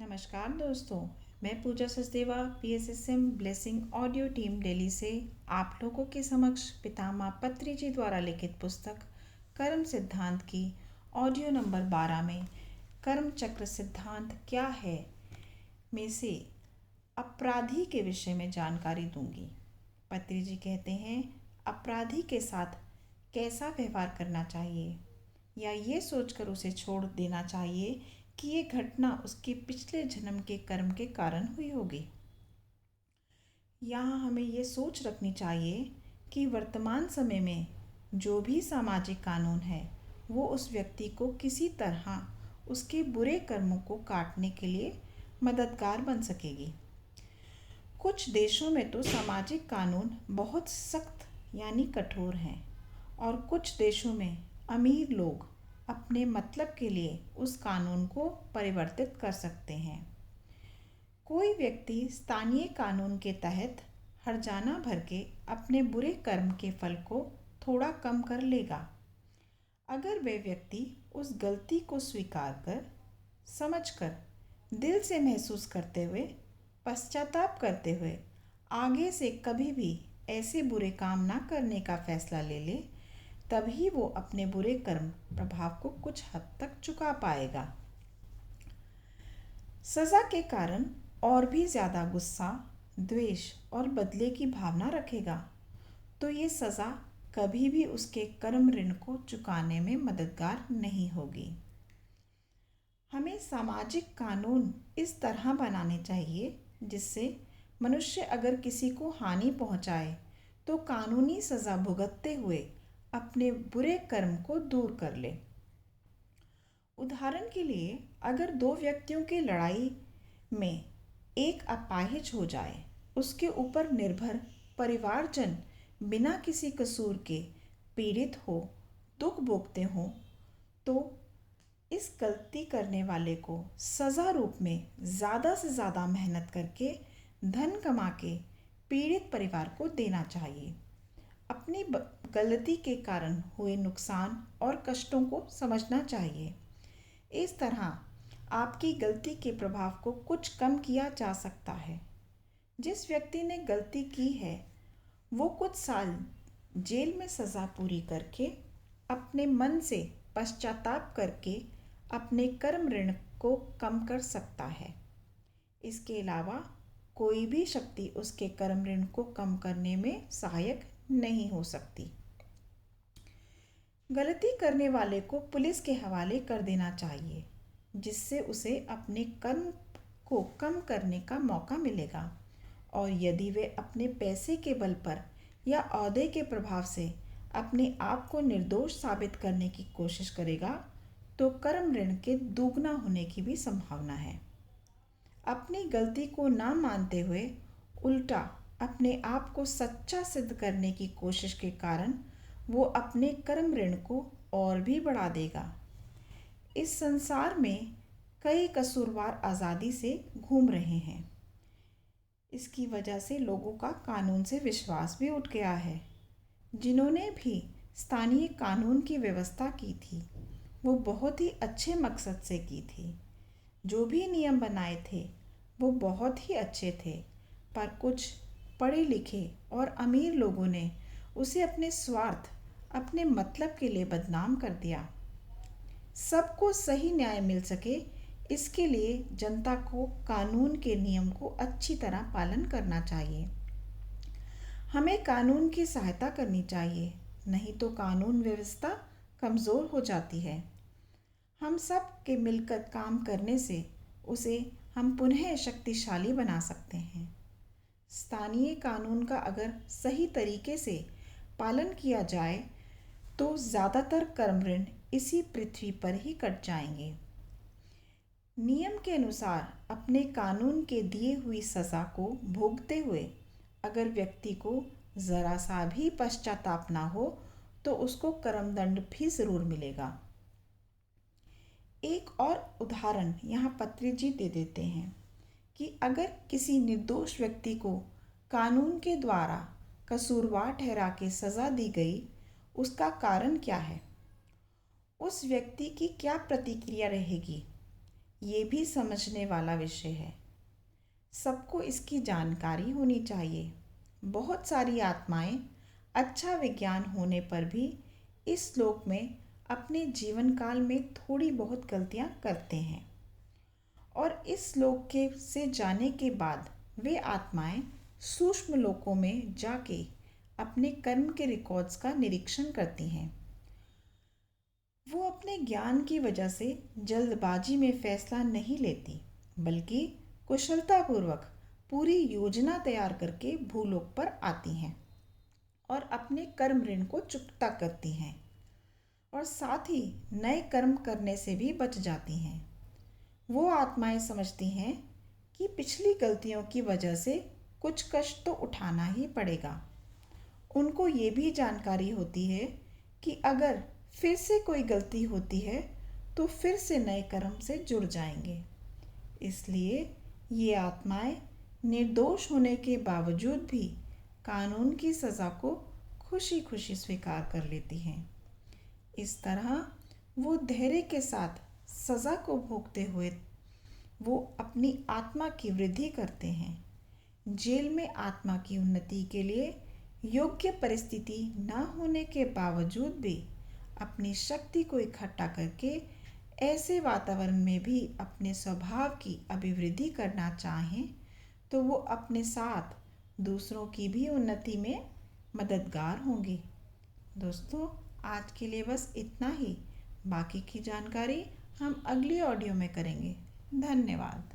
नमस्कार दोस्तों, मैं Pooja Sachdeva PSSM blessing audio team Delhi से आप लोगों के समक्ष पितामह पत्री जी द्वारा लिखित पुस्तक कर्म सिद्धांत की ऑडियो नंबर 12 में कर्म चक्र सिद्धांत क्या है में से अपराधी के विषय में जानकारी दूंगी। पत्री जी कहते हैं, अपराधी के साथ कैसा व्यवहार करना चाहिए या ये सोचकर उसे छोड़ देना चाहिए कि ये घटना उसके पिछले जन्म के कर्म के कारण हुई होगी। यहाँ हमें ये सोच रखनी चाहिए कि वर्तमान समय में जो भी सामाजिक कानून है वो उस व्यक्ति को किसी तरह उसके बुरे कर्मों को काटने के लिए मददगार बन सकेगी। कुछ देशों में तो सामाजिक कानून बहुत सख्त यानी कठोर हैं और कुछ देशों में अमीर लोग अपने मतलब के लिए उस कानून को परिवर्तित कर सकते हैं। कोई व्यक्ति स्थानीय कानून के तहत हर्जाना भर के अपने बुरे कर्म के फल को थोड़ा कम कर लेगा अगर वे व्यक्ति उस गलती को स्वीकार कर, समझकर, दिल से महसूस करते हुए, पश्चाताप करते हुए आगे से कभी भी ऐसे बुरे काम ना करने का फैसला ले ले, तभी वो अपने बुरे कर्म प्रभाव को कुछ हद तक चुका पाएगा। सज़ा के कारण और भी ज़्यादा गुस्सा, द्वेष और बदले की भावना रखेगा तो ये सज़ा कभी भी उसके कर्म ऋण को चुकाने में मददगार नहीं होगी। हमें सामाजिक कानून इस तरह बनाने चाहिए जिससे मनुष्य अगर किसी को हानि पहुंचाए तो कानूनी सज़ा भुगतते हुए अपने बुरे कर्म को दूर कर ले। उदाहरण के लिए, अगर दो व्यक्तियों की लड़ाई में एक अपाहिज हो जाए, उसके ऊपर निर्भर परिवारजन बिना किसी कसूर के पीड़ित हो, दुख भोगते हों, तो इस गलती करने वाले को सज़ा रूप में ज़्यादा से ज़्यादा मेहनत करके धन कमा के पीड़ित परिवार को देना चाहिए। अपनी गलती के कारण हुए नुकसान और कष्टों को समझना चाहिए। इस तरह आपकी गलती के प्रभाव को कुछ कम किया जा सकता है। जिस व्यक्ति ने गलती की है वो कुछ साल जेल में सज़ा पूरी करके अपने मन से पश्चाताप करके अपने कर्म ऋण को कम कर सकता है। इसके अलावा कोई भी शक्ति उसके कर्म ऋण को कम करने में सहायक नहीं हो सकती। गलती करने वाले को पुलिस के हवाले कर देना चाहिए जिससे उसे अपने कर्म को कम करने का मौका मिलेगा और यदि वे अपने पैसे के बल पर या ओहदे के प्रभाव से अपने आप को निर्दोष साबित करने की कोशिश करेगा तो कर्म ऋण के दुगना होने की भी संभावना है। अपनी गलती को ना मानते हुए उल्टा अपने आप को सच्चा सिद्ध करने की कोशिश के कारण वो अपने कर्म ऋण को और भी बढ़ा देगा। इस संसार में कई कसूरवार आज़ादी से घूम रहे हैं। इसकी वजह से लोगों का कानून से विश्वास भी उठ गया है। जिन्होंने भी स्थानीय कानून की व्यवस्था की थी वो बहुत ही अच्छे मकसद से की थी। जो भी नियम बनाए थे वो बहुत ही अच्छे थे, पर कुछ पढ़े लिखे और अमीर लोगों ने उसे अपने स्वार्थ, अपने मतलब के लिए बदनाम कर दिया। सबको सही न्याय मिल सके इसके लिए जनता को कानून के नियम को अच्छी तरह पालन करना चाहिए। हमें कानून की सहायता करनी चाहिए, नहीं तो कानून व्यवस्था कमज़ोर हो जाती है। हम सब के मिलकर काम करने से उसे हम पुनः शक्तिशाली बना सकते हैं। स्थानीय कानून का अगर सही तरीके से पालन किया जाए तो ज़्यादातर कर्म ऋण इसी पृथ्वी पर ही कट जाएंगे। नियम के अनुसार अपने कानून के दिए हुई सज़ा को भोगते हुए अगर व्यक्ति को ज़रा सा भी पश्चाताप ना हो तो उसको कर्मदंड भी ज़रूर मिलेगा। एक और उदाहरण यहाँ पत्री जी दे देते हैं कि अगर किसी निर्दोष व्यक्ति को कानून के द्वारा कसूरवार ठहरा के सज़ा दी गई, उसका कारण क्या है, उस व्यक्ति की क्या प्रतिक्रिया रहेगी। ये भी समझने वाला विषय है। सबको इसकी जानकारी होनी चाहिए। बहुत सारी आत्माएं अच्छा विज्ञान होने पर भी इस लोक में अपने जीवन काल में थोड़ी बहुत गलतियां करते हैं और इस लोक के से जाने के बाद वे आत्माएं सूक्ष्म लोकों में जाके अपने कर्म के रिकॉर्ड्स का निरीक्षण करती हैं। वो अपने ज्ञान की वजह से जल्दबाजी में फैसला नहीं लेती, बल्कि कुशलतापूर्वक पूरी योजना तैयार करके भूलोक पर आती हैं और अपने कर्म ऋण को चुकता करती हैं और साथ ही नए कर्म करने से भी बच जाती हैं। वो आत्माएं समझती हैं कि पिछली गलतियों की वजह से कुछ कष्ट तो उठाना ही पड़ेगा। उनको ये भी जानकारी होती है कि अगर फिर से कोई गलती होती है तो फिर से नए कर्म से जुड़ जाएंगे। इसलिए ये आत्माएं निर्दोष होने के बावजूद भी कानून की सज़ा को खुशी खुशी स्वीकार कर लेती हैं। इस तरह वो धैर्य के साथ सज़ा को भोगते हुए वो अपनी आत्मा की वृद्धि करते हैं। जेल में आत्मा की उन्नति के लिए योग्य परिस्थिति न होने के बावजूद भी अपनी शक्ति को इकट्ठा करके ऐसे वातावरण में भी अपने स्वभाव की अभिवृद्धि करना चाहें तो वो अपने साथ दूसरों की भी उन्नति में मददगार होंगे। दोस्तों, आज के लिए बस इतना ही। बाकी की जानकारी हम अगली ऑडियो में करेंगे। धन्यवाद।